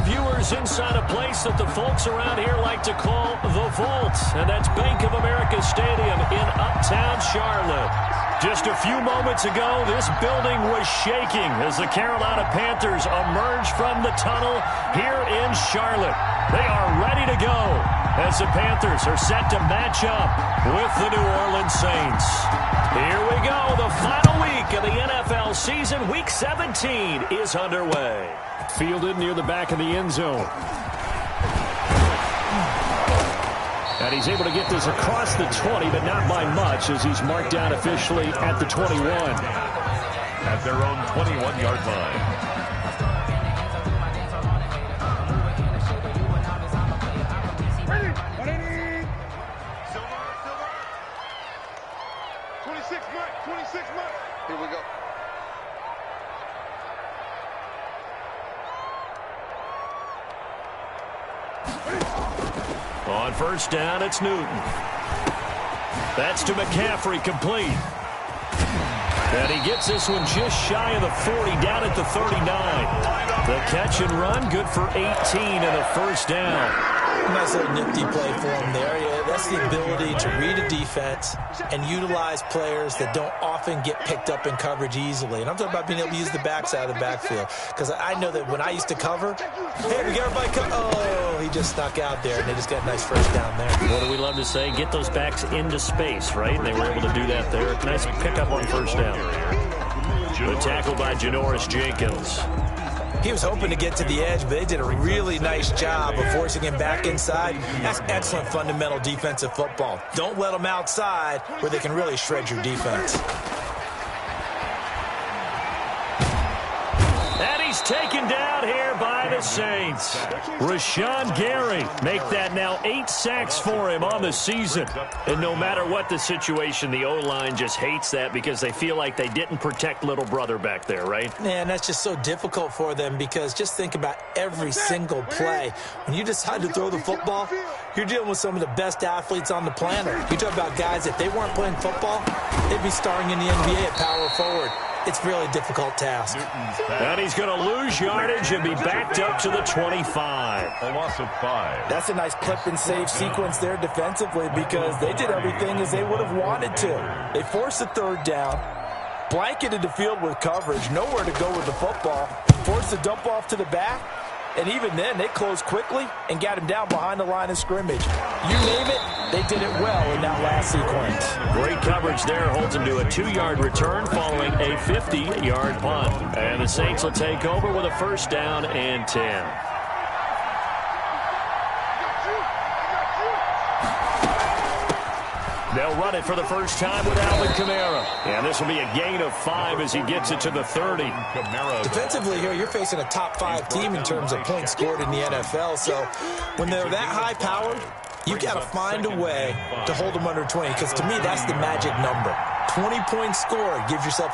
viewers inside a place that the folks around here like to call the Vault, and that's Bank of America Stadium in Uptown Charlotte. Just a few moments ago, this building was shaking as the Carolina Panthers emerged from the tunnel here in Charlotte. They are ready to go as the Panthers are set to match up with the New Orleans Saints. Here we go. The final week of the NFL season, Week 17, is underway. Fielded near the back of the end zone. And he's able to get this across the 20, but not by much, as he's marked down officially at the 21. At their own 21-yard line. Here we go. On first down, it's Newton. That's to McCaffrey, complete. And he gets this one just shy of the 40, down at the 39. The catch and run, good for 18 and a first down. Nice little nifty play for him there. Yeah, that's the ability to read a defense and utilize players that don't often get picked up in coverage easily. And I'm talking about being able to use the backside of the backfield. Because I know that when I used to cover, hey, we got everybody cover. Oh, he just snuck out there, and they just got a nice first down there. What do we love to say? Get those backs into space, right? And they were able to do that there. Nice pickup on first down. Good tackle by Janoris Jenkins. He was hoping to get to the edge, but they did a really nice job of forcing him back inside. That's excellent fundamental defensive football. Don't let them outside where they can really shred your defense. And he's taken down here by the Saints. Rashawn Gary make that now 8 sacks for him on the season. And no matter what the situation, the O-line just hates that because they feel like they didn't protect little brother back there, right? Man, that's just so difficult for them because just think about every single play. When you decide to throw the football, you're dealing with some of the best athletes on the planet. You talk about guys, if they weren't playing football, they'd be starring in the NBA at power forward. It's a really difficult task. And he's going to lose yardage and be backed up to the 25. A loss of 5. That's a nice clip and save sequence there defensively because they did everything as they would have wanted to. They forced the third down, blanketed the field with coverage, nowhere to go with the football, forced the dump off to the back, and even then they closed quickly and got him down behind the line of scrimmage. You name it, they did it well in that last sequence. Great coverage there, holds him to a 2-yard return following a 50-yard punt. And the Saints will take over with a first down and 10. They'll run it for the first time with Alvin Kamara. And this will be a gain of 5 as he gets it to the 30. Defensively here, you're facing a top 5 team in terms of points scored in the NFL. So when they're that high-powered, you got to find a way to hold them under 20. Because to me, that's the magic number. 20-point score you give yourself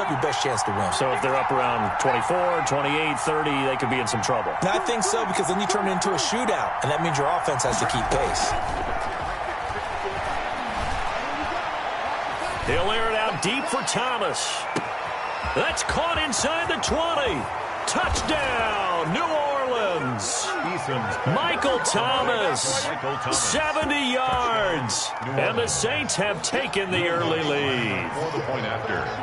your best chance to win. So if they're up around 24, 28, 30, they could be in some trouble. And I think so because then you turn it into a shootout, and that means your offense has to keep pace. He'll air it out deep for Thomas. That's caught inside the 20. Touchdown, New Orleans. Michael Thomas, 70 yards. And the Saints have taken the early lead.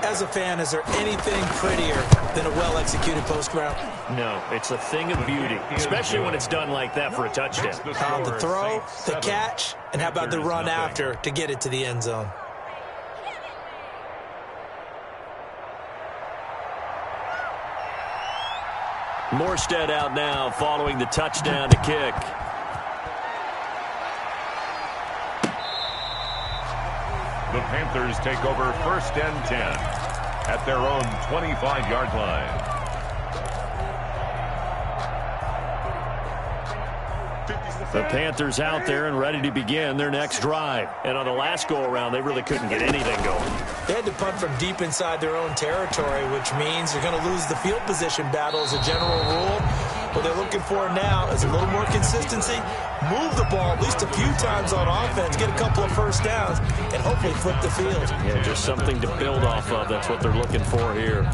As a fan, is there anything prettier than a well-executed post route? No, it's a thing of beauty, especially when it's done like that for a touchdown. The throw, the catch, and how about the run after to get it to the end zone? Morstead out now following the touchdown to kick. The Panthers take over first and 10 at their own 25-yard line. The Panthers out there and ready to begin their next drive. And on the last go-around, they really couldn't get anything going. They had to punt from deep inside their own territory, which means they're going to lose the field position battle as a general rule. What they're looking for now is a little more consistency, move the ball at least a few times on offense, get a couple of first downs, and hopefully flip the field. Yeah, just something to build off of. That's what they're looking for here.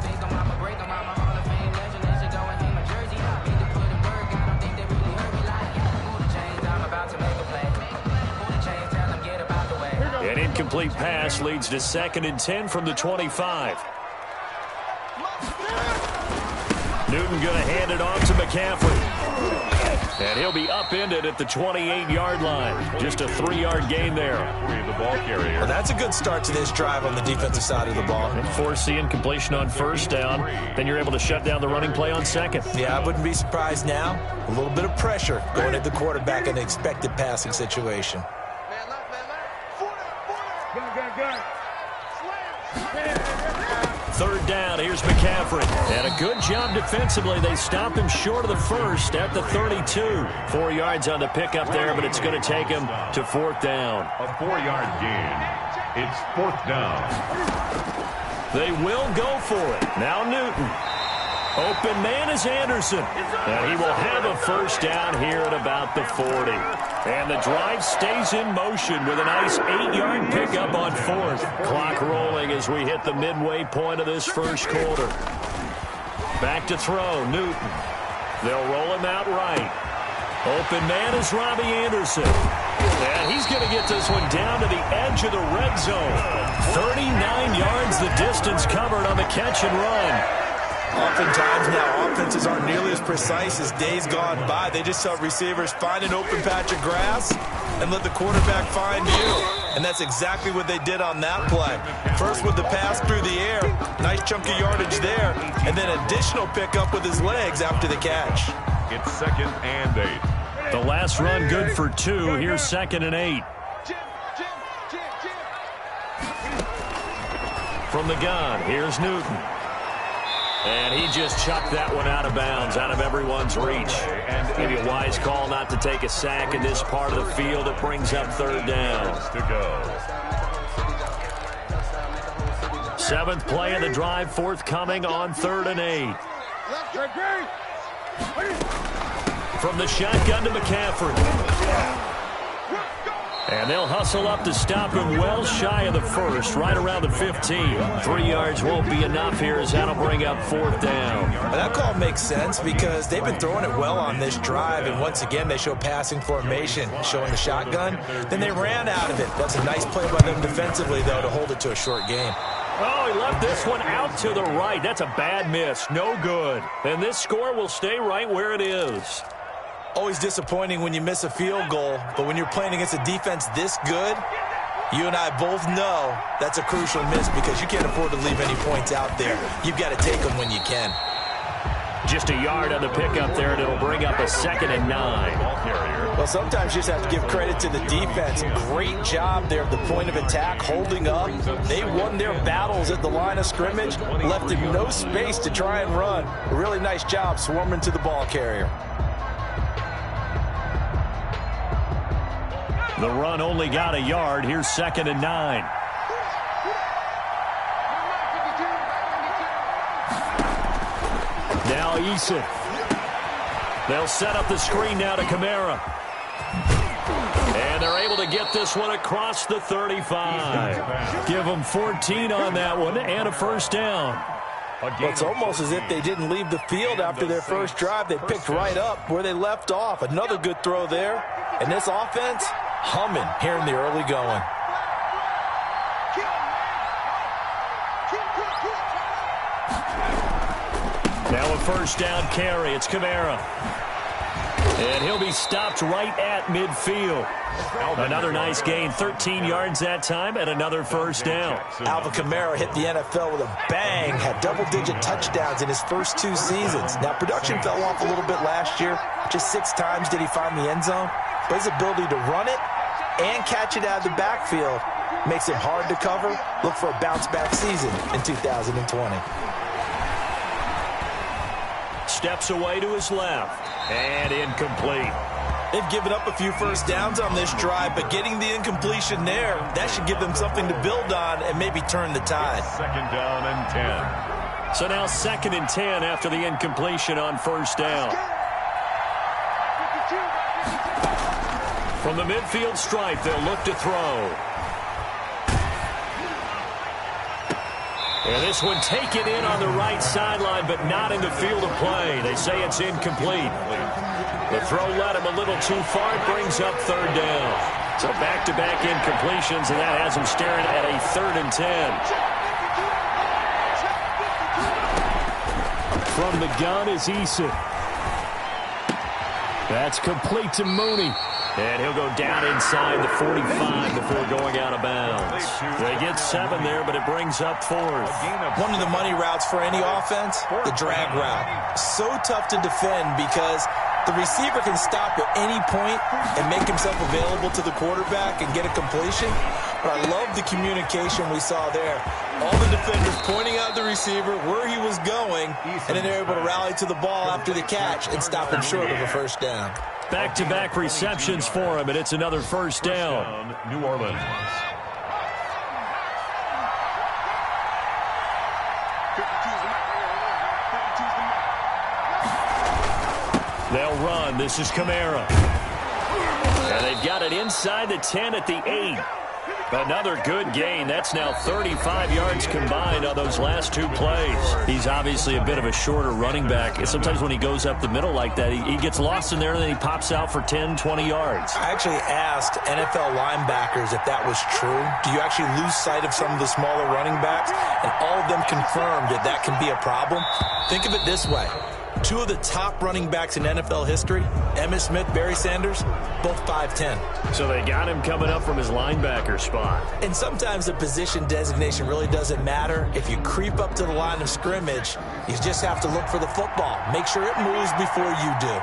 An incomplete pass leads to 2nd and 10 from the 25. Newton going to hand it off to McCaffrey. And he'll be upended at the 28-yard line. Just a 3-yard gain there. The ball carrier. Well, that's a good start to this drive on the defensive side of the ball. And force the incompletion on 1st down. Then you're able to shut down the running play on 2nd. Yeah, I wouldn't be surprised now. A little bit of pressure going at the quarterback in an expected passing situation. Third down, here's McCaffrey. And a good job defensively. They stop him short of the 1st at the 32. 4 yards on the pickup there, but it's going to take him to 4th down. A 4-yard gain. It's 4th down. They will go for it. Now Newton. Open man is Anderson. And he will have a 1st down here at about the 40. And the drive stays in motion with a nice 8-yard pickup on 4th. Clock rolling as we hit the midway point of this 1st quarter. Back to throw, Newton. They'll roll him out right. Open man is Robbie Anderson. And he's going to get this one down to the edge of the red zone. 39 yards the distance covered on the catch and run. Oftentimes now, offenses aren't nearly as precise as days gone by. They just tell receivers, find an open patch of grass and let the quarterback find you. And that's exactly what they did on that play. First with the pass through the air, nice chunk of yardage there, and then additional pickup with his legs after the catch. It's 2nd and 8. The last run good for 2. Here's 2nd and 8. From the gun, here's Newton. And he just chucked that one out of bounds, out of everyone's reach. Maybe a wise call not to take a sack in this part of the field. It brings up 3rd down. 7th play of the drive, forthcoming on 3rd and 8. From the shotgun to McCaffrey. And they'll hustle up to stop him well shy of the 1st, right around the 15. 3 yards won't be enough here as that'll bring up 4th down. And that call makes sense because they've been throwing it well on this drive, and once again they show passing formation, showing the shotgun. Then they ran out of it. That's a nice play by them defensively, though, to hold it to a short game. Oh, he left this one out to the right. That's a bad miss. No good. And this score will stay right where it is. Always disappointing when you miss a field goal, but when you're playing against a defense this good, you and I both know that's a crucial miss because you can't afford to leave any points out there. You've got to take them when you can. Just a yard on the pickup there, and it'll bring up a 2nd and 9. Well, sometimes you just have to give credit to the defense. Great job there at the point of attack, holding up. They won their battles at the line of scrimmage, left him no space to try and run. A really nice job swarming to the ball carrier. The run only got a yard. Here's 2nd and 9. Now Eason. They'll set up the screen now to Kamara. And they're able to get this one across the 35. Give them 14 on that one and a 1st down. Well, it's almost as if they didn't leave the field after their first drive. They picked right up where they left off. Another good throw there. And this offense humming here in the early going. Now a 1st down carry. It's Kamara. And he'll be stopped right at midfield. Another nice gain. 13 yards that time and another 1st down. Alvin Kamara hit the NFL with a bang. Had double-digit touchdowns in his first 2 seasons. Now, production fell off a little bit last year. Just 6 times did he find the end zone. But his ability to run it and catch it out of the backfield makes it hard to cover. Look for a bounce-back season in 2020. Steps away to his left. And incomplete. They've given up a few 1st downs on this drive, but getting the incompletion there, that should give them something to build on and maybe turn the tide. 2nd down and 10. So now 2nd and 10 after the incompletion on 1st down. From the midfield stripe, they'll look to throw. And this one taken in on the right sideline, but not in the field of play. They say it's incomplete. The throw led him a little too far. It brings up 3rd down. So back-to-back incompletions, and that has him staring at a 3rd and 10. From the gun is Eason. That's complete to Mooney. And he'll go down inside the 45 before going out of bounds. They get 7 there, but it brings up 4th. One of the money routes for any offense, the drag route. So tough to defend because the receiver can stop at any point and make himself available to the quarterback and get a completion. But I love the communication we saw there. All the defenders pointing out the receiver, where he was going, and then they're able to rally to the ball after the catch and stop him short of a first down. Back-to-back receptions for him, and it's another first down. New Orleans. They'll run. This is Kamara. And they've got it inside the 10 at the 8. Another good gain. That's now 35 yards combined on those last 2 plays. He's obviously a bit of a shorter running back. Sometimes when he goes up the middle like that, he gets lost in there and then he pops out for 10, 20 yards. I actually asked NFL linebackers if that was true. Do you actually lose sight of some of the smaller running backs? And all of them confirmed that that can be a problem. Think of it this way. 2 of the top running backs in NFL history, Emmitt Smith, Barry Sanders, both 5'10". So they got him coming up from his linebacker spot. And sometimes the position designation really doesn't matter. If you creep up to the line of scrimmage, you just have to look for the football. Make sure it moves before you do.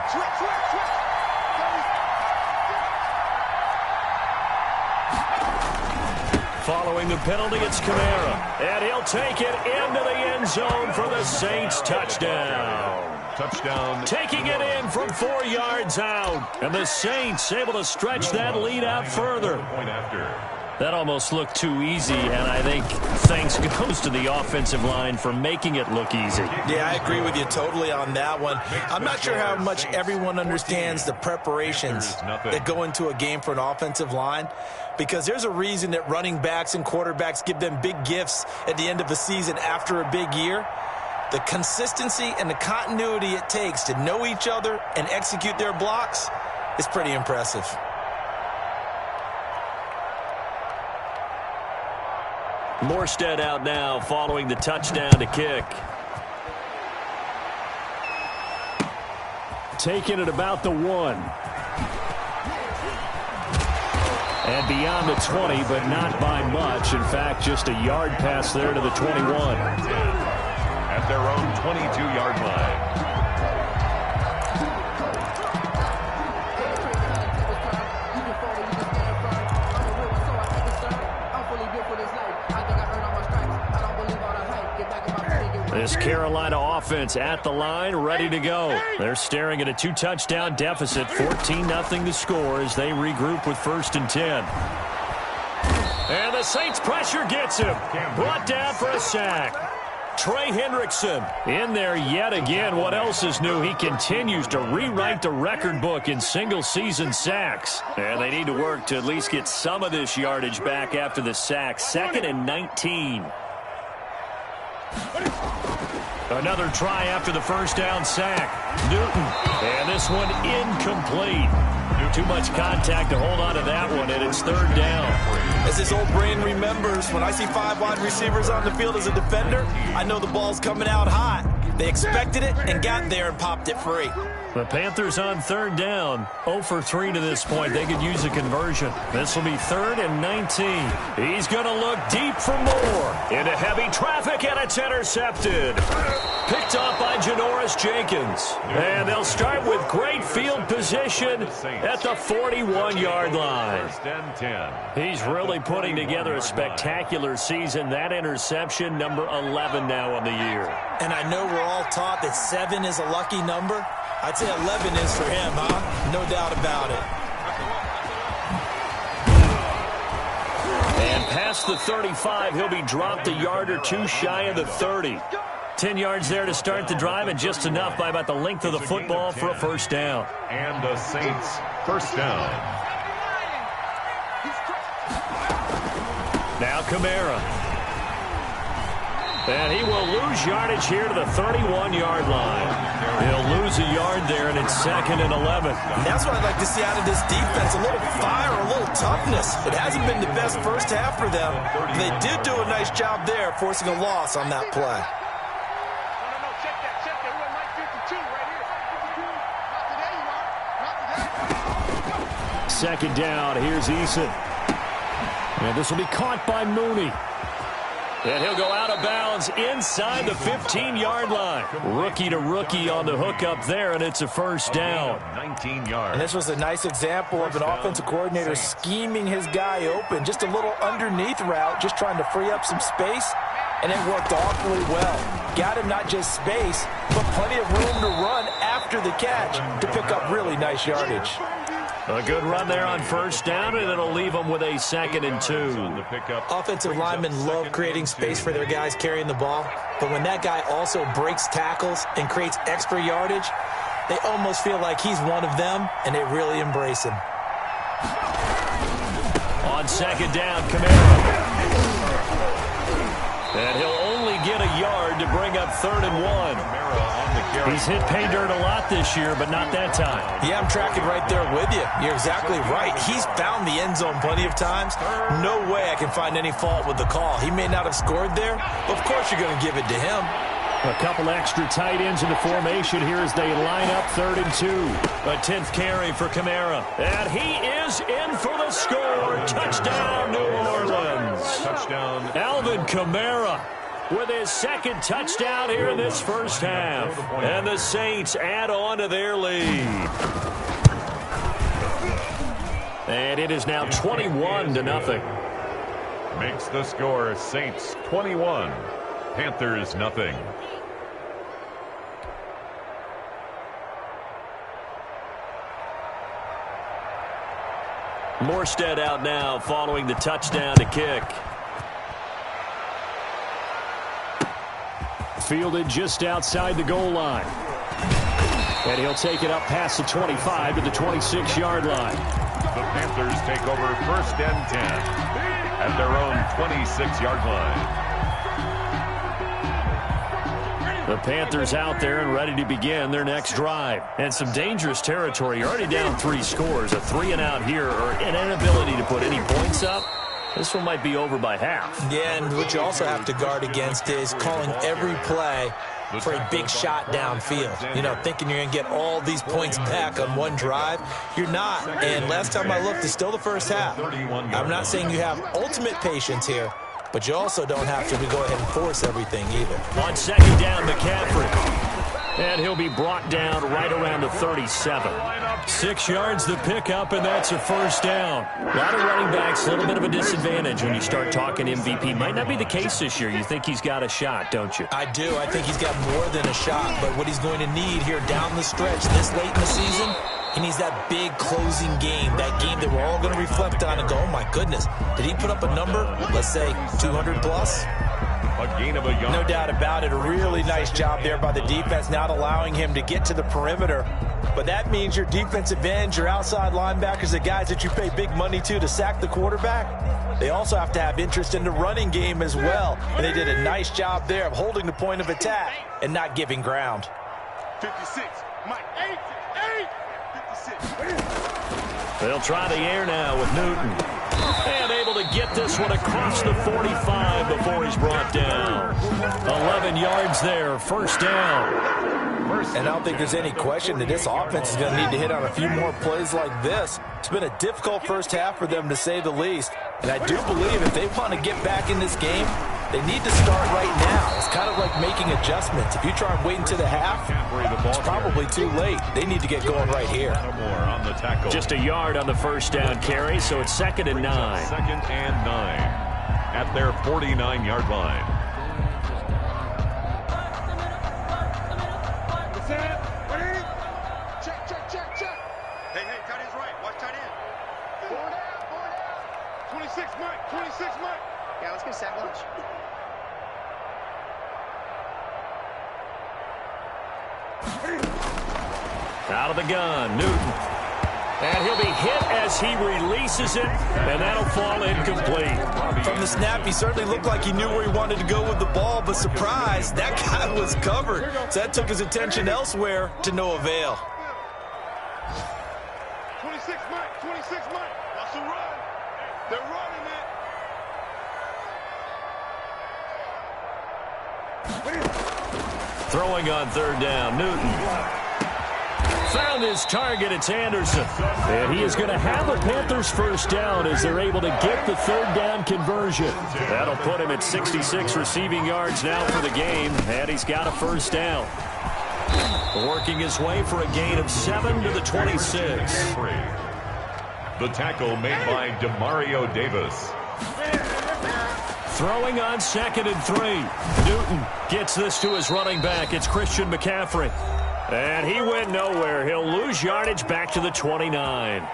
Following the penalty, it's Kamara. And he'll take it into the end zone for the Saints touchdown. Touchdown. Taking it in from 4 yards out. And the Saints able to stretch that lead out further. Point after. That almost looked too easy, and I think thanks goes to the offensive line for making it look easy. Yeah, I agree with you totally on that one. I'm not sure how much everyone understands the preparations that go into a game for an offensive line, because there's a reason that running backs and quarterbacks give them big gifts at the end of a season after a big year. The consistency and the continuity it takes to know each other and execute their blocks is pretty impressive. Morstead out now following the touchdown to kick. Taking it about the 1. And beyond the 20, but not by much. In fact, just a yard pass there to the 21. At their own 22-yard line. This Carolina offense at the line, ready to go. They're staring at a 2-touchdown deficit, 14-0 to score as they regroup with 1st and 10. And the Saints pressure gets him. Brought down for a sack. Trey Hendrickson in there yet again. What else is new? He continues to rewrite the record book in single-season sacks. And they need to work to at least get some of this yardage back after the sack. 2nd and 19. Another try after the first down sack. Newton. And this one incomplete. Too much contact to hold on to that one, and it's 3rd down. As his old brain remembers, when I see 5 wide receivers on the field as a defender, I know the ball's coming out hot. They expected it and got there and popped it free. The Panthers on 3rd down. 0 for 3 to this point. They could use a conversion. This will be 3rd and 19. He's going to look deep for more. Into heavy traffic, and it's intercepted. Picked off by Janoris Jenkins. And they'll start with great field position at the 41-yard line. He's really putting together a spectacular season. That interception, number 11 now on the year. And I know we're all taught that 7 is a lucky number. I'd say 11 is for him, huh? No doubt about it. And past the 35, he'll be dropped a yard or 2 shy of the 30. 10 yards there to start the drive, and just enough by about the length of the football for a first down. And the Saints first down. Now Kamara. And he will lose yardage here to the 31-yard line. He'll lose a yard there, and it's 2nd and 11. And that's what I'd like to see out of this defense, a little fire, a little toughness. It hasn't been the best first half for them. They did do a nice job there, forcing a loss on that play. Second down, here's Eason. And this will be caught by Mooney. And he'll go out of bounds inside the 15-yard line. Rookie to rookie on the hook up there, and it's a first down. 19 yards. And this was a nice example of an offensive coordinator scheming his guy open. Just a little underneath route, just trying to free up some space, and it worked awfully well. Got him not just space, but plenty of room to run after the catch to pick up really nice yardage. A good run there on first down, and it'll leave them with a 2nd and 2. Offensive linemen love creating space for their guys carrying the ball, but when that guy also breaks tackles and creates extra yardage, they almost feel like he's one of them, and they really embrace him. On second down, Kamara. And he'll only get a yard to bring up 3rd and 1. He's hit pay dirt a lot this year, but not that time. Yeah, I'm tracking right there with you. You're exactly right. He's found the end zone plenty of times. No way I can find any fault with the call. He may not have scored there, but of course you're going to give it to him. A couple extra tight ends in the formation here as they line up 3rd and 2. A 10th carry for Kamara. And he is in for the score. Touchdown, New Orleans. Touchdown. Alvin Kamara with his 2nd touchdown here in this first half. And the Saints add on to their lead. And it is now 21-0. Makes the score Saints 21, Panthers nothing. Morstead out now following the touchdown to kick. Fielded just outside the goal line. And he'll take it up past the 25 to the 26-yard line. The Panthers take over 1st and 10 at their own 26-yard line. The Panthers out there and ready to begin their next drive. And some dangerous territory. You're already down 3 scores. A 3-and-out here or an inability to put any points up. This one might be over by half. Yeah, and what you also have to guard against is calling every play for a big shot downfield. You know, thinking you're going to get all these points back on one drive. You're not. And last time I looked, it's still the first half. I'm not saying you have ultimate patience here, but you also don't have to go ahead and force everything either. On second down, McCaffrey. And he'll be brought down right around the 37. 6 yards to pick up, and that's a first down. A lot of running backs, a little bit of a disadvantage when you start talking MVP. Might not be the case this year. You think he's got a shot, don't you? I do. I think he's got more than a shot, but what he's going to need here down the stretch this late in the season, he needs that big closing game, that game that we're all going to reflect on and go, oh, my goodness, did he put up a number, let's say 200 plus? A gain of a yard. No doubt about it. A really nice job there by the defense, not allowing him to get to the perimeter. But that means your defensive ends, your outside linebackers, the guys that you pay big money to sack the quarterback, they also have to have interest in the running game as well. And they did a nice job there of holding the point of attack and not giving ground. 56, Mike, 56. They'll try the air now with Newton. And able to get this one across the 45 before he's brought down. 11 yards there, first down. And I don't think there's any question that this offense is going to need to hit on a few more plays like this. It's been a difficult first half for them, to say the least. And I do believe if they want to get back in this game, they need to start right now. It's kind of like making adjustments. If you try and wait until the half, it's probably too late. They need to get going right here. Just a yard on the first down carry, so it's 2nd and 9. 2nd and 9 at their 49-yard line. Check. Hey, tight end's right. Watch tight end. 4 down. 26, Mike. Yeah, let's get a sack lunch. Out of the gun, Newton. And he'll be hit as he releases it, and that'll fall incomplete. From the snap, he certainly looked like he knew where he wanted to go with the ball, but surprise, that guy was covered. So that took his attention elsewhere to no avail. 26 Mike, 26 Mike. That's a run. They're running it. Throwing on third down, Newton. Found his target, it's Anderson. And he is going to have a Panthers first down as they're able to get the third down conversion. That'll put him at 66 receiving yards now for the game, and he's got a first down. Working his way for a gain of 7 to the 26. The tackle made by Demario Davis. Throwing on 2nd and 3. Newton gets this to his running back. It's Christian McCaffrey. And he went nowhere. He'll lose yardage back to the 29.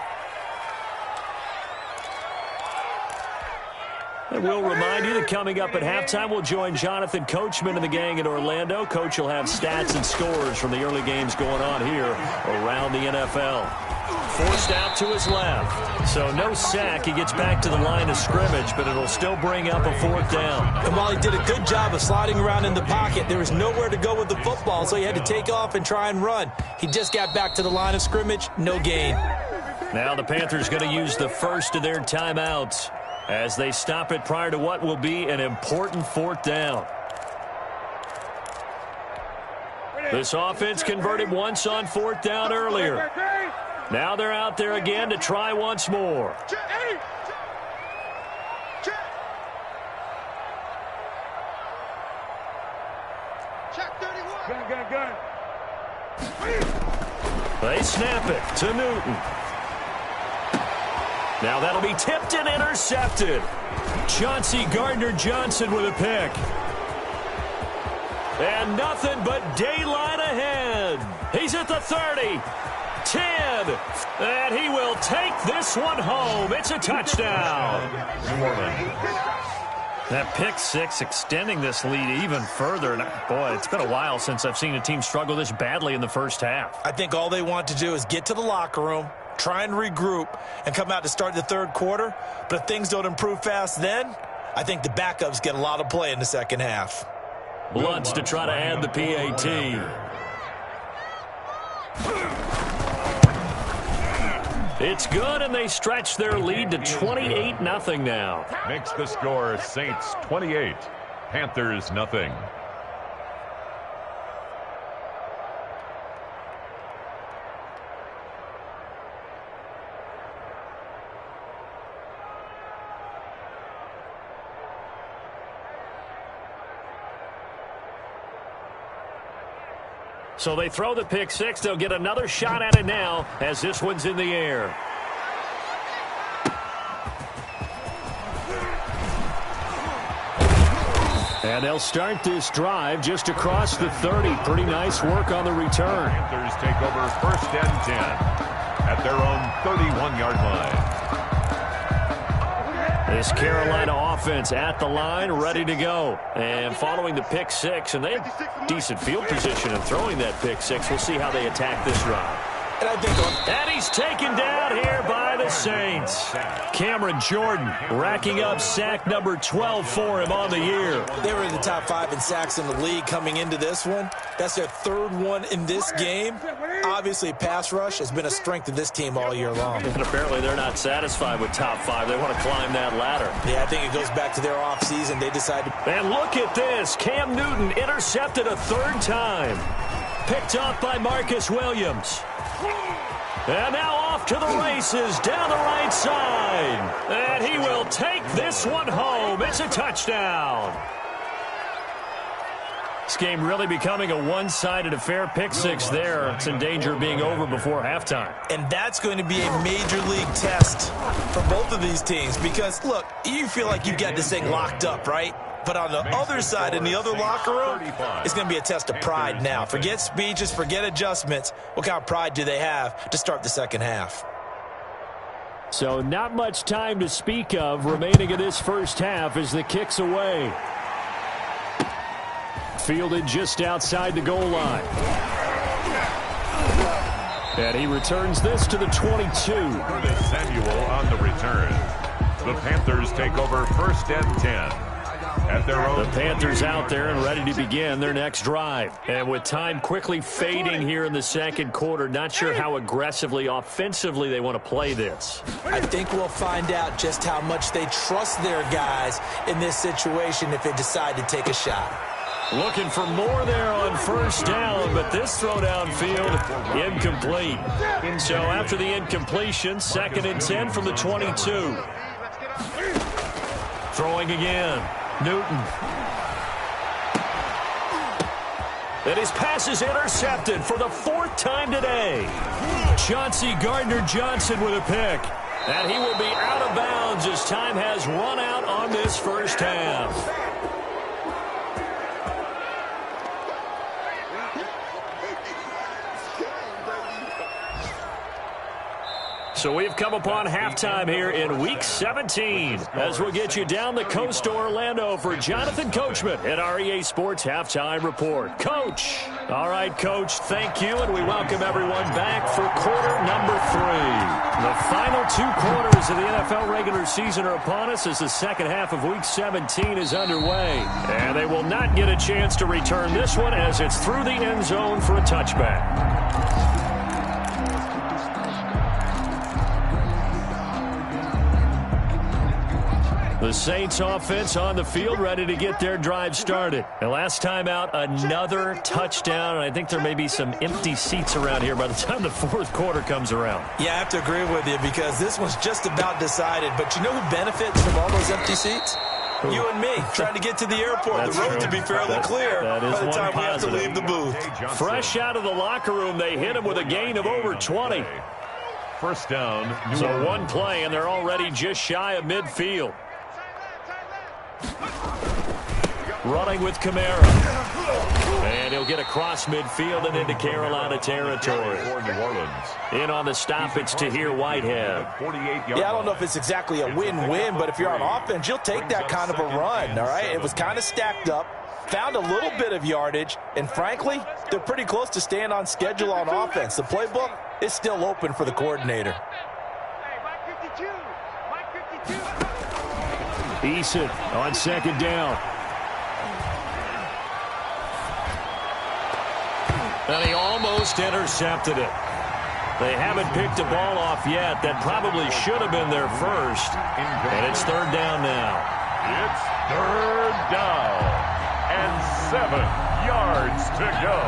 And we'll remind you that coming up at halftime, we'll join Jonathan Coachman and the gang in Orlando. Coach will have stats and scores from the early games going on here around the NFL. Forced out to his left. So no sack. He gets back to the line of scrimmage, but it'll still bring up a fourth down. And while he did a good job of sliding around in the pocket, there was nowhere to go with the football, so he had to take off and try and run. He just got back to the line of scrimmage, no gain. Now the Panthers going to use the first of their timeouts as they stop it prior to what will be an important fourth down. This offense converted once on fourth down earlier. Now they're out there again to try once more. They snap it to Newton. Now that'll be tipped and intercepted. Chauncey Gardner-Johnson with a pick. And nothing but daylight ahead. He's at the 30. 10. And he will take this one home. It's a touchdown. That pick six extending this lead even further. And boy, it's been a while since I've seen a team struggle this badly in the first half. I think all they want to do is get to the locker room, try and regroup, and come out to start the third quarter. But if things don't improve fast then, I think the backups get a lot of play in the second half. Blunts to try to add the PAT. It's good, and they stretch their lead to 28-0 now. Makes the score Saints 28, Panthers nothing. So they throw the pick six. They'll get another shot at it now as this one's in the air. And they'll start this drive just across the 30. Pretty nice work on the return. Panthers take over 1st and 10 at their own 31-yard line. This Carolina offense at the line, ready to go. And following the pick six, and they have decent field position in throwing that pick six. We'll see how they attack this drive. And he's taken down here by the Saints. Cameron Jordan racking up sack number 12 for him on the year. They were in the top 5 in sacks in the league coming into this one. That's their 3rd one in this game. Obviously, pass rush has been a strength of this team all year long. And apparently they're not satisfied with top 5. They want to climb that ladder. Yeah, I think it goes back to their offseason. They decided. And look at this. Cam Newton intercepted a 3rd time. Picked off by Marcus Williams. And now off to the races down the right side. And he will take this one home. It's a touchdown. This game really becoming a one-sided affair. Pick six there. It's in danger of being over before halftime. And that's going to be a major league test for both of these teams. Because, look, you feel like you've got this thing locked up, right? But on the other side, in the other locker room, it's going to be a test of pride now. Forget speeches, forget adjustments. What kind of pride do they have to start the second half? So not much time to speak of remaining in this first half as the kick's away. Fielded just outside the goal line. And he returns this to the 22. Curtis Samuel on the return. The Panthers take over 1st and 10. At their own. The Panthers out there and ready to begin their next drive. And with time quickly fading here in the second quarter, not sure how aggressively, offensively they want to play this. I think we'll find out just how much they trust their guys in this situation if they decide to take a shot. Looking for more there on 1st down, but this throw downfield incomplete. So after the incompletion, 2nd and 10 from the 22. Throwing again. Newton. And his pass is intercepted for the 4th time today. Chauncey Gardner-Johnson with a pick. And he will be out of bounds as time has run out on this first half. So we've come upon halftime here in Week 17 as we'll get you down the coast to Orlando for Jonathan Coachman at our EA Sports Halftime Report. Coach. All right, Coach, thank you, and we welcome everyone back for quarter number 3. The final 2 quarters of the NFL regular season are upon us as the second half of Week 17 is underway. And they will not get a chance to return this one as it's through the end zone for a touchback. The Saints offense on the field ready to get their drive started. And last time out, another touchdown. And I think there may be some empty seats around here by the time the 4th quarter comes around. Yeah, I have to agree with you because this one's just about decided. But you know who benefits from all those empty seats? You and me, trying to get to the airport. That's the road true. to be fairly clear by the time we have to leave the booth. Fresh out of the locker room, they hit him with a gain of over 20. 1st down. So one play, and they're already just shy of midfield. Running with Kamara. And he'll get across midfield and into Carolina territory. In on the stop, it's Tahir Whitehead. Yeah, I don't know if it's exactly a win-win, but if you're on offense, you'll take that kind of a run, all right? It was kind of stacked up, found a little bit of yardage, and frankly, they're pretty close to staying on schedule on offense. The playbook is still open for the coordinator. Eason on 2nd down. And he almost intercepted it. They haven't picked a ball off yet. That probably should have been their first. And it's 3rd down now. It's 3rd down. And 7 yards to go.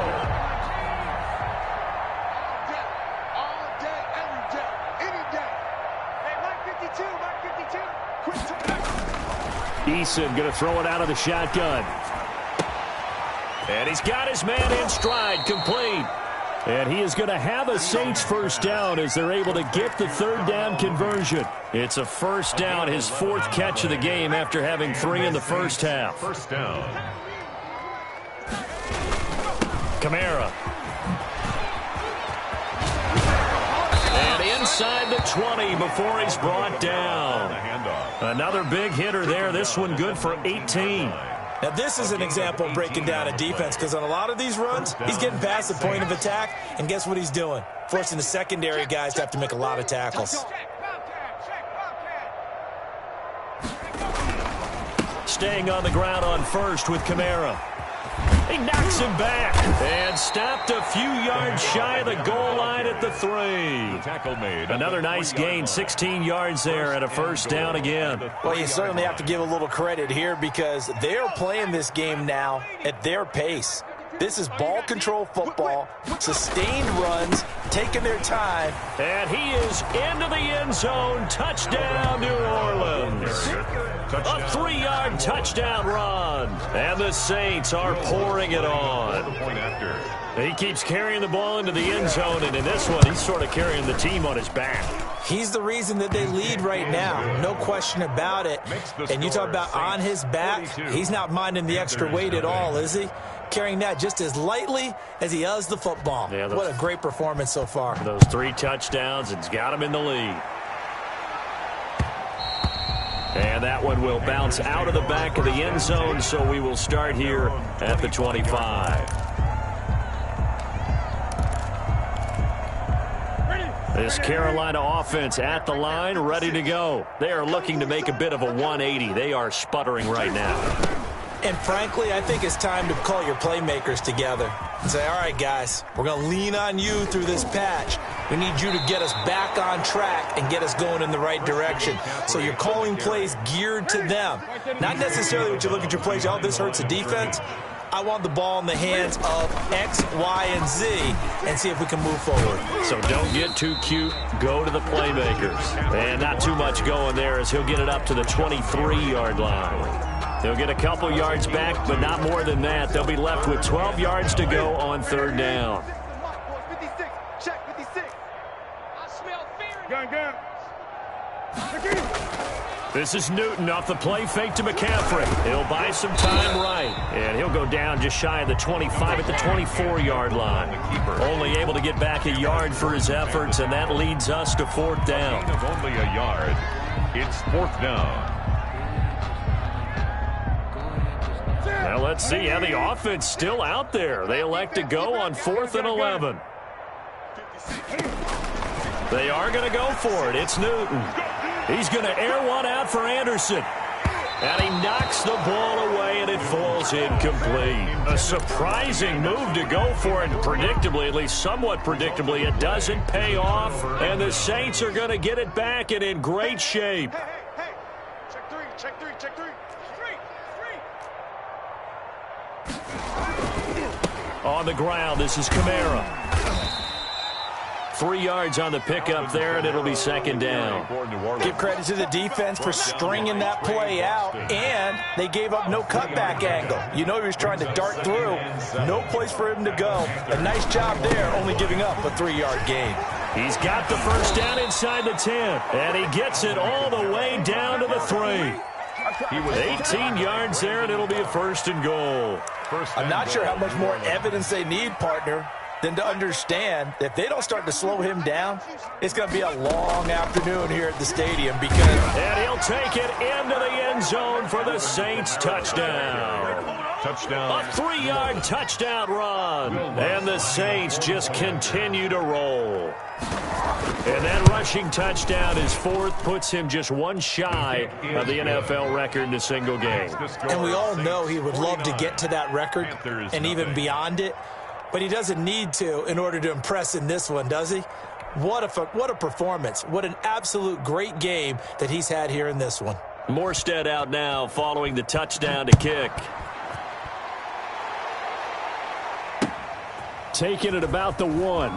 All day, every day, any day. Hey, Mike 52, Mike 52. Eason going to throw it out of the shotgun. And he's got his man in stride, complete. And he is going to have a Saints 1st down as they're able to get the 3rd down conversion. It's a 1st down, his 4th catch of the game after having 3 in the first half. 1st down. Kamara. And inside the 20 before he's brought down. Another big hitter there. This one good for 18. Now, this is an example of breaking down a defense because on a lot of these runs, he's getting past the point of attack, and guess what he's doing? Forcing the secondary guys to have to make a lot of tackles. Staying on the ground on 1st with Kamara. He knocks him back and stopped a few yards shy of the goal line at the 3. Tackle made. Another nice gain, 16 yards there and a 1st down again. Well, you certainly have to give a little credit here because they're playing this game now at their pace. This is ball control football, sustained runs, taking their time. And he is into the end zone. Touchdown, New Orleans. A 3-yard touchdown run. And the Saints are pouring it on. He keeps carrying the ball into the end zone, and in this one, he's sort of carrying the team on his back. He's the reason that they lead right now. No question about it. And you talk about on his back, he's not minding the extra weight at all, is he? Carrying that just as lightly as he does the football. Yeah, what a great performance so far. Those 3 touchdowns, it's got him in the lead. And that one will bounce out of the back of the end zone, so we will start here at the 25. This Carolina offense at the line, ready to go. They are looking to make a bit of a 180. They are sputtering right now. And frankly, I think it's time to call your playmakers together and say, all right, guys, we're going to lean on you through this patch. We need you to get us back on track and get us going in the right direction. So you're calling plays geared to them. Not necessarily what you look at your plays, oh, this hurts the defense. I want the ball in the hands of X, Y, and Z and see if we can move forward. So don't get too cute. Go to the playmakers. And not too much going there as he'll get it up to the 23-yard line. They'll get a couple yards back, but not more than that. They'll be left with 12 yards to go on third down. Check 56. I smell fear. Gun. This is Newton off the play fake to McCaffrey. He'll buy some time right. And he'll go down just shy of the 25 at the 24-yard line. Only able to get back a yard for his efforts, and that leads us to fourth down. Only a yard. It's fourth down. Now let's see how the offense still out there. They elect to go on 4th and 11. They are going to go for it. It's Newton. He's going to air one out for Anderson. And he knocks the ball away, and it falls incomplete. A surprising move to go for it, and predictably, at least somewhat predictably, it doesn't pay off. And the Saints are going to get it back and in great shape. Hey. Check three. On the ground, this is Kamara. 3 yards on the pickup there, and it'll be second down. Give credit to the defense for stringing that play out, and they gave up no cutback angle. You know he was trying to dart through. No place for him to go. A nice job there, only giving up a 3-yard gain. He's got the first down inside the 10, and he gets it all the way down to the 3. 18 yards there, and it'll be a first and goal. I'm not sure how much more evidence they need, partner, than to understand that if they don't start to slow him down, it's going to be a long afternoon here at the stadium because... And he'll take it into the end zone for the Saints touchdown. A 3-yard touchdown run. And the Saints just continue to roll. And that rushing touchdown is fourth, puts him just one shy of the NFL record in a single game. And we all know he would love to get to that record and even beyond it. But he doesn't need to in order to impress in this one, does he? What a performance. What an absolute great game that he's had here in this one. Morstead out now following the touchdown to kick. Taking it about the 1.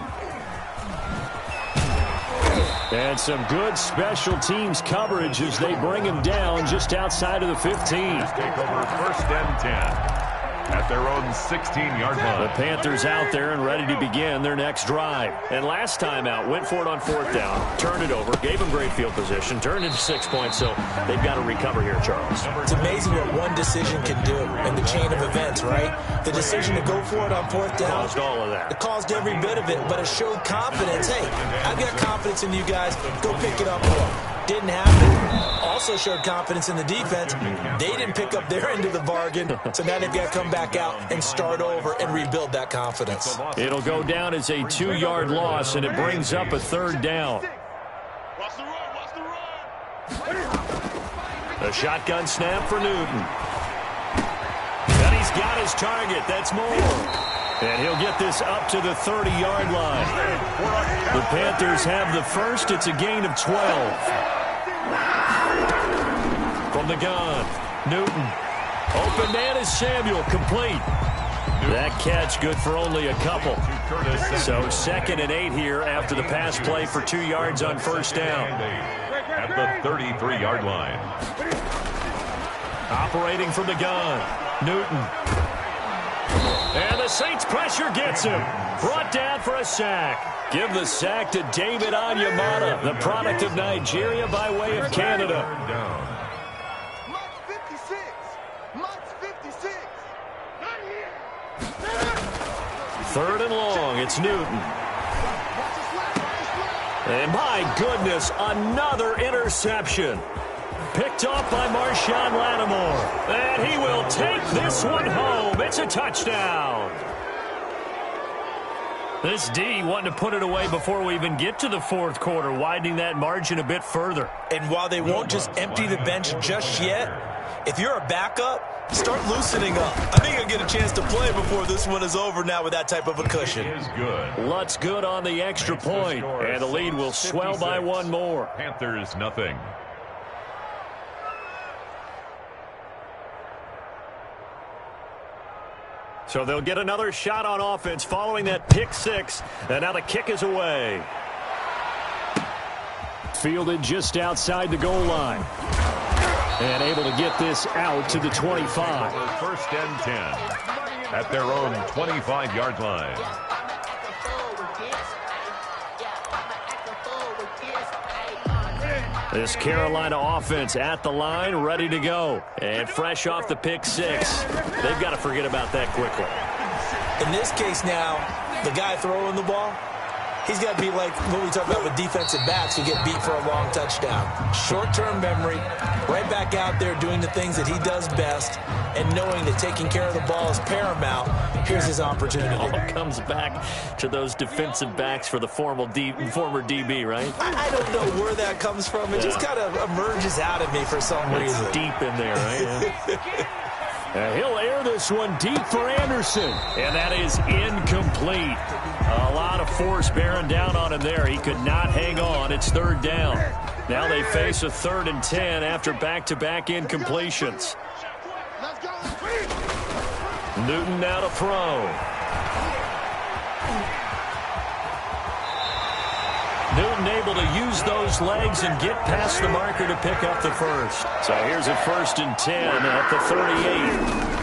And some good special teams coverage as they bring him down just outside of the 15. Take over first and 10. At their own 16-yard line. The Panthers out there and ready to begin their next drive. And last time out, went for it on 4th down, turned it over, gave them great field position, turned into 6 points, so they've got to recover here, Charles. It's amazing what one decision can do in the chain of events, right? The decision to go for it on 4th down. Caused all of that. It caused every bit of it, but it showed confidence. Hey, I've got confidence in you guys. Go pick it up more. Didn't happen. Also showed confidence in the defense. They didn't pick up their end of the bargain, so now they've got to come back out and start over and rebuild that confidence. It'll go down as a 2-yard loss, and it brings up a 3rd down. A shotgun snap for Newton. And he's got his target. That's Moore. And he'll get this up to the 30-yard line. The Panthers have the first. It's a gain of 12. From the gun, Newton. Open man is Samuel, complete. That catch good for only a couple. So 2nd and 8 here after the pass play for 2 yards on first down. At the 33-yard line. Operating from the gun, Newton. And the Saints pressure gets him. Brought down for a sack. Give the sack to David Onyemata, the product of Nigeria by way of Canada. Mott's 56. Not here. 3rd and long. It's Newton. And my goodness, another interception. Picked off by Marshawn Lattimore. And he will take this one home. It's a touchdown. This D wanting to put it away before we even get to the fourth quarter, widening that margin a bit further. And while they won't just empty the bench just yet, if you're a backup, start loosening up. I think you'll get a chance to play before this one is over now with that type of a cushion. Lutz good on the extra point, and the lead will swell by one more. Panthers nothing. So they'll get another shot on offense following that pick six, and now the kick is away. Fielded just outside the goal line. And able to get this out to the 25. First and 10 at their own 25-yard line. This Carolina offense at the line, ready to go. And fresh off the pick six. They've got to forget about that quickly. In this case now, the guy throwing the ball, he's got to be like what we talk about with defensive backs who get beat for a long touchdown. Short-term memory, right back out there doing the things that he does best, and knowing that taking care of the ball is paramount. Here's his opportunity. All comes back to those defensive backs for the former DB, right? I don't know where that comes from. It just kind of emerges out of me for some reason. It's deep in there, right? Yeah. He'll air this one deep for Anderson. And that is incomplete. A lot of force bearing down on him there. He could not hang on. It's third down. Now they face a 3rd and 10 after back-to-back incompletions. Newton now to throw. Newton able to use those legs and get past the marker to pick up the first. So here's a 1st and 10 at the 38.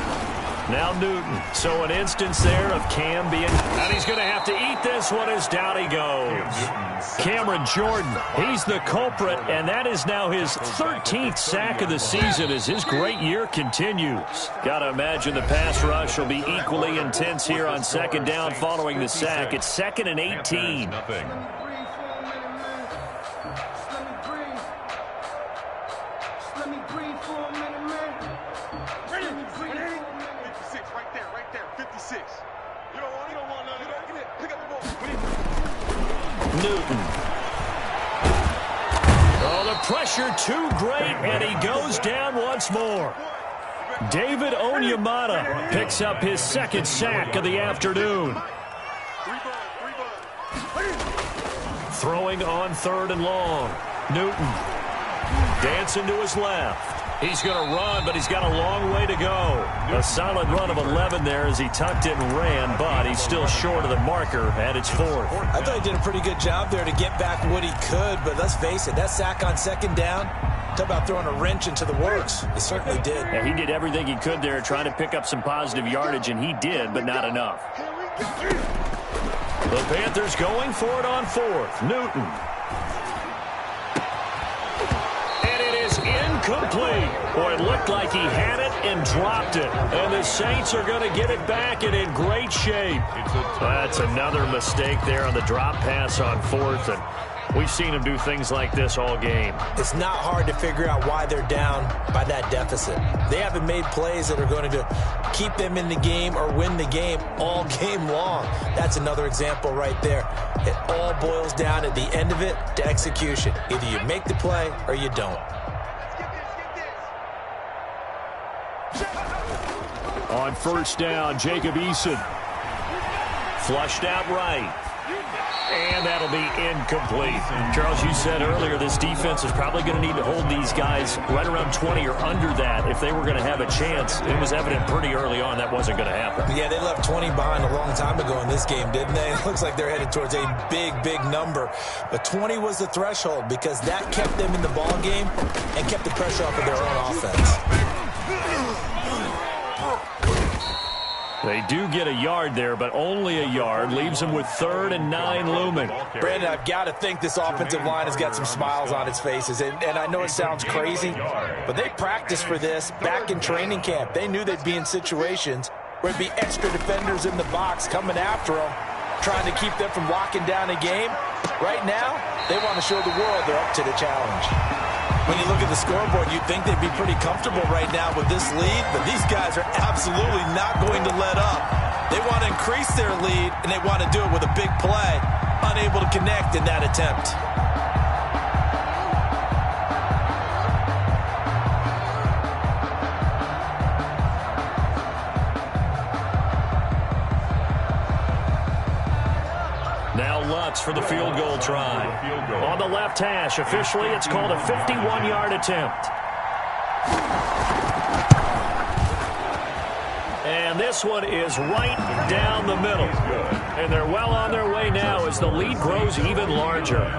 Now Newton. So an instance there of Cam being, and he's going to have to eat this one as down he goes. Cameron Jordan, he's the culprit, and that is now his 13th sack of the season as his great year continues. Got to imagine the pass rush will be equally intense here on 2nd down following the sack. It's 2nd and 18. Newton. Oh, the pressure too great, and he goes down once more. David Onyemata picks up his 2nd sack of the afternoon. Throwing on 3rd and long. Newton dancing to his left. He's going to run, but he's got a long way to go. A solid run of 11 there as he tucked it and ran, but he's still short of the marker, and it's 4th. I thought he did a pretty good job there to get back what he could, but let's face it, that sack on 2nd down, talk about throwing a wrench into the works. He certainly did. Yeah, he did everything he could there trying to pick up some positive yardage, and he did, but not enough. The Panthers going for it on 4th. Newton. Incomplete. Boy, it looked like he had it and dropped it. And the Saints are going to get it back and in great shape. That's another mistake there on the drop pass on 4th. And we've seen him do things like this all game. It's not hard to figure out why they're down by that deficit. They haven't made plays that are going to keep them in the game or win the game all game long. That's another example right there. It all boils down at the end of it to execution. Either you make the play or you don't. On 1st down, Jacob Eason. Flushed out right. And that'll be incomplete. Charles, you said earlier this defense is probably going to need to hold these guys right around 20 or under that if they were going to have a chance. It was evident pretty early on that wasn't going to happen. Yeah, they left 20 behind a long time ago in this game, didn't they? It looks like they're headed towards a big, big number. But 20 was the threshold because that kept them in the ball game and kept the pressure off of their own offense. They do get a yard there, but only a yard. Leaves them with 3rd and 9 looming. Brandon, I've got to think this offensive line has got some smiles on its faces. And I know it sounds crazy, but they practiced for this back in training camp. They knew they'd be in situations where it'd be extra defenders in the box coming after them, trying to keep them from locking down a game. Right now, they want to show the world they're up to the challenge. When you look at the scoreboard, you'd think they'd be pretty comfortable right now with this lead, but these guys are absolutely not going to let up. They want to increase their lead, and they want to do it with a big play. Unable to connect in that attempt. Now Lutz for the field goal try. On the left hash, officially it's called a 51-yard attempt. And this one is right down the middle. And they're well on their way now as the lead grows even larger.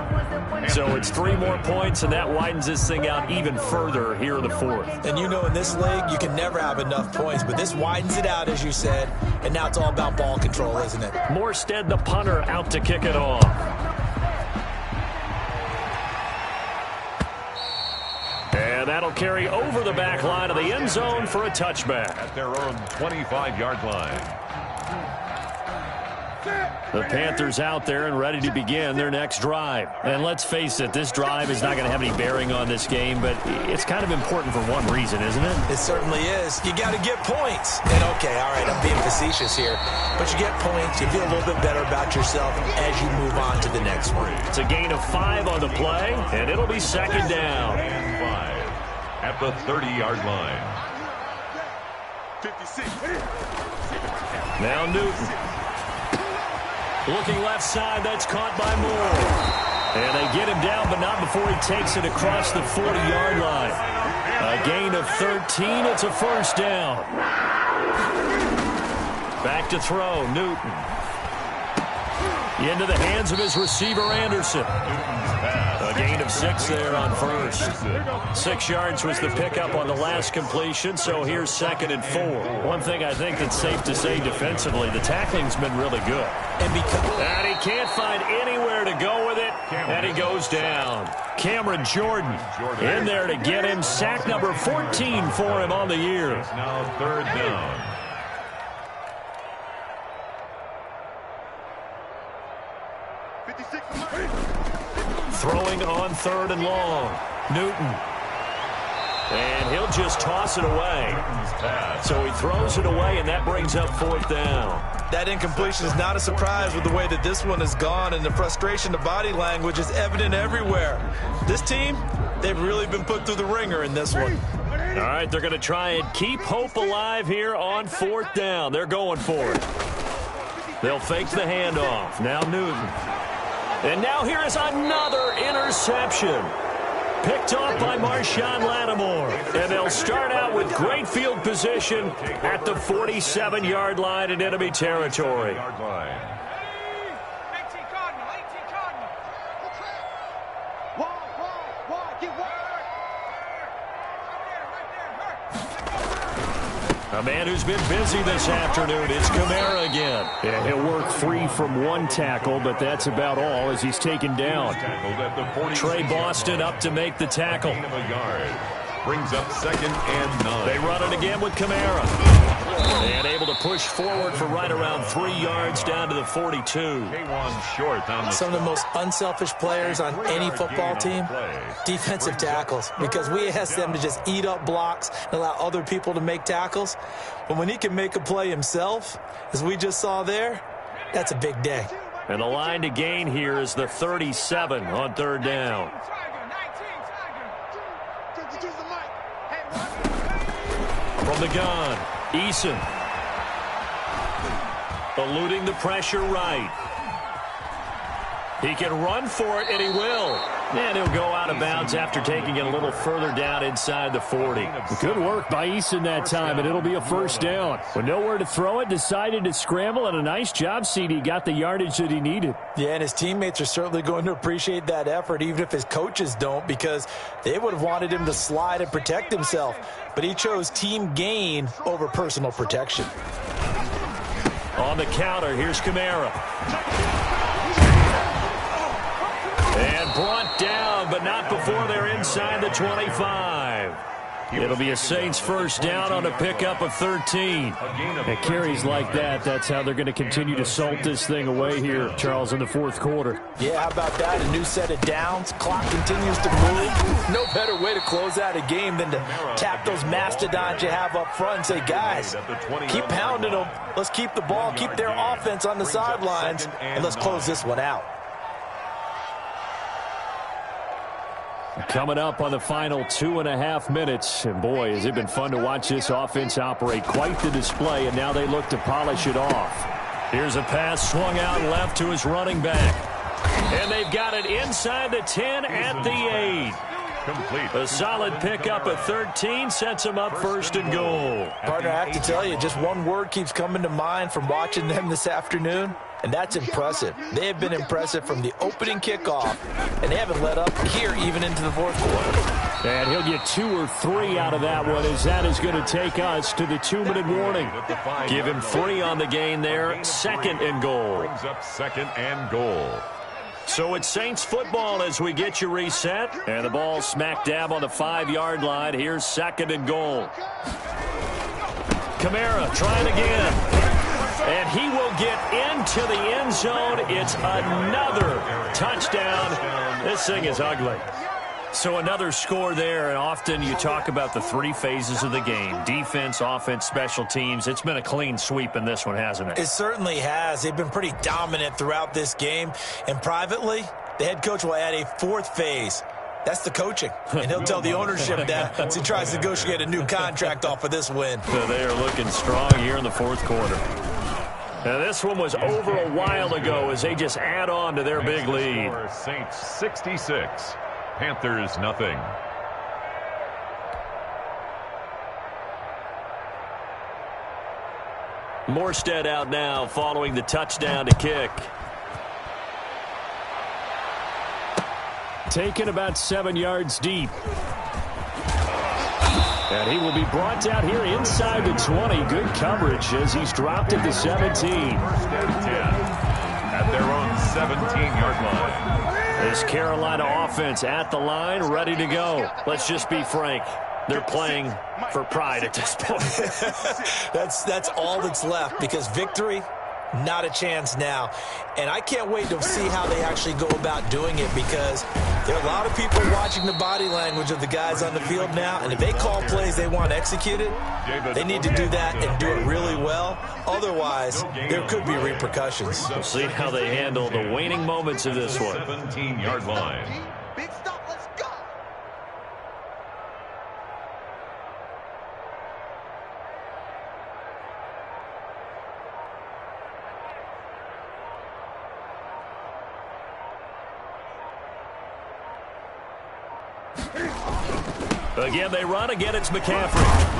So it's 3 more points, and that widens this thing out even further here in the fourth. And you know in this league, you can never have enough points, but this widens it out, as you said, and now it's all about ball control, isn't it? Morstead, the punter, out to kick it off. And that'll carry over the back line of the end zone for a touchback. At their own 25-yard line. The Panthers out there and ready to begin their next drive. And let's face it, this drive is not going to have any bearing on this game, but it's kind of important for one reason, isn't it? It certainly is. You got to get points. And okay, all right, I'm being facetious here, but you get points, you feel a little bit better about yourself as you move on to the next one. It's a gain of 5 on the play, and it'll be second down. And 5 at the 30-yard line. 56. Now Newton. Looking left side, that's caught by Moore. And they get him down, but not before he takes it across the 40-yard line. A gain of 13, it's a first down. Back to throw, Newton. Into the hands of his receiver, Anderson. A gain of 6 there on first. 6 yards was the pickup on the last completion, so here's 2nd and 4. One thing I think that's safe to say defensively, the tackling's been really good. And he can't find anywhere to go with it, and he goes down. Cameron Jordan in there to get him. Sack number 14 for him on the year. It's now 3rd down. Throwing on 3rd and long. Newton. And he'll just toss it away. So he throws it away, and that brings up 4th down. That incompletion is not a surprise with the way that this one has gone, and the frustration, the body language is evident everywhere. This team, they've really been put through the ringer in this one. All right, they're going to try and keep hope alive here on 4th down. They're going for it. They'll fake the handoff. Now Newton. And now here is another interception. Picked off by Marshawn Lattimore. And they'll start out with great field position at the 47-yard line in enemy territory. A man who's been busy this afternoon. It's Kamara again. And he'll work free from one tackle, but that's about all as he's taken down. Trey Boston up to make the tackle. Brings up 2nd and 9. They run it again with Kamara. And able to push forward for right around 3 yards down to the 42. Some of the most unselfish players on any football team, defensive tackles, because we ask them to just eat up blocks and allow other people to make tackles. But when he can make a play himself, as we just saw there, that's a big day. And the line to gain here is the 37 on 3rd down. From the gun, Eason. Eluding the pressure right. He can run for it, and he will. And he'll go out of bounds after taking it a little further down inside the 40. Good work by Eason that time, and it'll be a first down. With nowhere to throw it, decided to scramble, and a nice job, CD. Got the yardage that he needed. Yeah, and his teammates are certainly going to appreciate that effort, even if his coaches don't, because they would have wanted him to slide and protect himself. But he chose team gain over personal protection. On the counter, here's Kamara. And brought down, but not before they're inside the 25. It'll be a Saints first down on a pickup of 13. And carries like that, that's how they're going to continue to salt this thing away here, Charles, in the fourth quarter. Yeah, how about that? A new set of downs. Clock continues to move. No better way to close out a game than to tap those mastodons you have up front and say, guys, keep pounding them. Let's keep the ball, keep their offense on the sidelines, and let's close this one out. Coming up on the final 2.5 minutes. And boy, has it been fun to watch this offense operate. Quite the display, and now they look to polish it off. Here's a pass swung out left to his running back. And they've got it inside the 10 at the 8. Complete. A solid pickup of 13 sets them up first and goal. Partner, I have to tell you, just one word keeps coming to mind from watching them this afternoon, and that's impressive. They have been impressive from the opening kickoff, and they haven't let up here even into the fourth quarter. And he'll get 2 or 3 out of that one, as that is going to take us to the 2-minute warning. Give him 3 on the gain there. Second and goal. Brings up second and goal. So it's Saints football as we get you reset. And the ball smack dab on the 5-yard line. Here's second and goal. Kamara trying again. And he will get into the end zone. It's another touchdown. This thing is ugly. So another score there, and often you talk about the 3 phases of the game. Defense, offense, special teams. It's been a clean sweep in this one, hasn't it? It certainly has. They've been pretty dominant throughout this game. And privately, the head coach will add a 4th phase. That's the coaching. And he'll tell the ownership that as he tries to negotiate a new contract off of this win. So they are looking strong here in the fourth quarter. Now this one was over a while ago as they just add on to their big lead. Saints 66. Panthers nothing. Morstead out now following the touchdown to kick. Taken about 7 yards deep. And he will be brought down here inside the 20. Good coverage as he's dropped at the 17. First and 10 at their own 17-yard line. This Carolina offense at the line, ready to go. Let's just be frank. They're playing for pride at this point. That's all that's left, because victory, not a chance now. And I can't wait to see how they actually go about doing it, because there are a lot of people watching the body language of the guys on the field now, and if they call plays they want executed, they need to do that and do it really well. Otherwise, there could be repercussions. We'll see how they handle the waning moments of this one. 17-yard line. Big stop, let's go. Again, they run. Again, it's McCaffrey.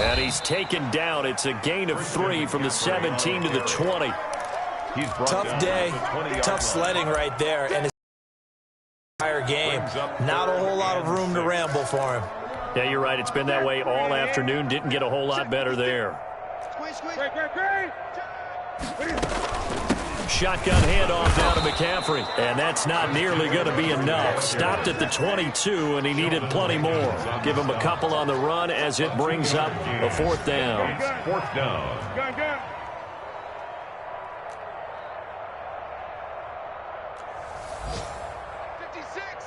And he's taken down. It's a gain of 3 from the 17 to the 20. Tough day, tough sledding right there, and his entire game. Not a whole lot of room to ramble for him. Yeah, you're right. It's been that way all afternoon. Didn't get a whole lot better there. Shotgun handoff down to McCaffrey. And that's not nearly going to be enough. Stopped at the 22, and he needed plenty more. Give him a couple on the run as it brings up a 4th down. 4th down.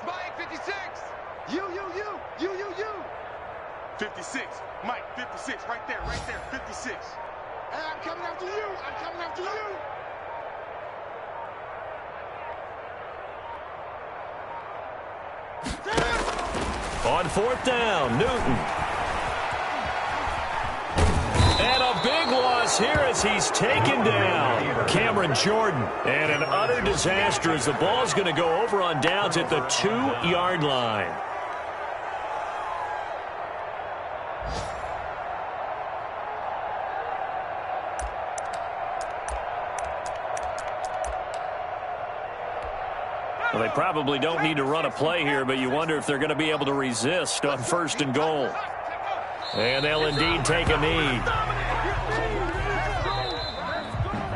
Mike, 56. You. 56. Mike, 56. Right there, 56. Hey, I'm coming after you. On 4th down, Newton. And a big loss here as he's taken down. Cameron Jordan. And an utter disaster as the ball's going to go over on downs at the 2-yard line. Well, they probably don't need to run a play here, but you wonder if they're going to be able to resist on 1st and goal. And they'll indeed take a knee.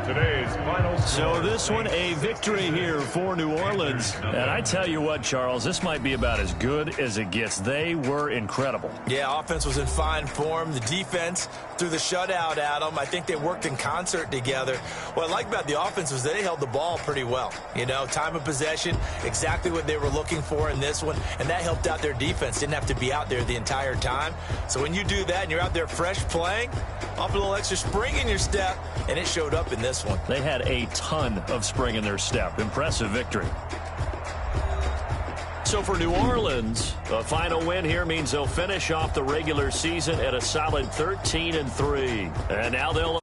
Today's final So this one, a victory here for New Orleans. And I tell you what, Charles, this might be about as good as it gets. They were incredible. Yeah, offense was in fine form. The defense threw the shutout at them. I think they worked in concert together. What I like about the offense was they held the ball pretty well. You know, time of possession, exactly what they were looking for in this one, and that helped out their defense. Didn't have to be out there the entire time. So when you do that and you're out there fresh playing, off a little extra spring in your step, and it showed up in this one. They had a ton of spring in their step. Impressive victory. So for New Orleans, a final win here means they'll finish off the regular season at a solid 13-3. And now they'll